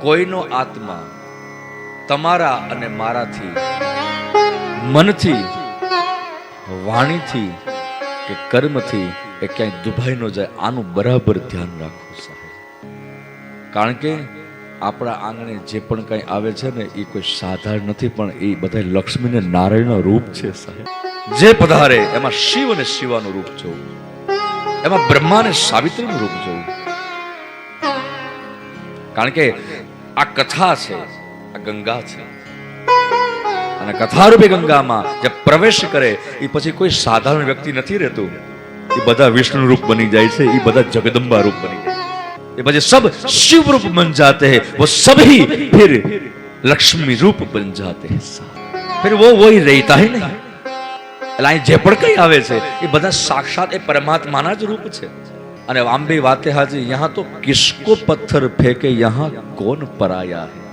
કોઈનો આત્મા તમારા અને મારાથી મનથી વાણીથી કે કર્મથી એ ક્યાંય દુભાઈ ન જાય, આનું બરાબર ધ્યાન રાખવું સાહેબ. કારણ કે આપણા આંગણે જે પણ કંઈ આવે છે ને એ કોઈ સાધારણ નથી, પણ એ બધા લક્ષ્મી ને નારાયણનું રૂપ છે સાહેબ. જે પધારે એમાં શિવ અને શિવાનું રૂપ જોવું, એમાં બ્રહ્મા અને સાવિત્રીનું રૂપ જોવું. કારણ કે આ કથા છે, આ ગંગા છે, અને કથારૂપી ગંગામાં જે પ્રવેશ કરે એ પછી કોઈ સાધારણ વ્યક્તિ નથી રહેતું. એ બધા વિષ્ણુ રૂપ બની જાય છે, એ બધા જગદંબા રૂપ બની જાય છે, એ પછી સબ शिव रूप बन जाते हैं, वो सभी फिर लक्ष्मी रूप बन जाते हैं, फिर वो वही रहता है नहीं. એટલે અહીં જે પણ કઈ આવે છે એ બધા સાક્ષાત એ પરમાત્માના જ રૂપ છે. અને આમ ભી વાતે હાજી, યહાં તો કિસકો પથ્થર ફેંકે યહાં કોણ પરાયા હૈ.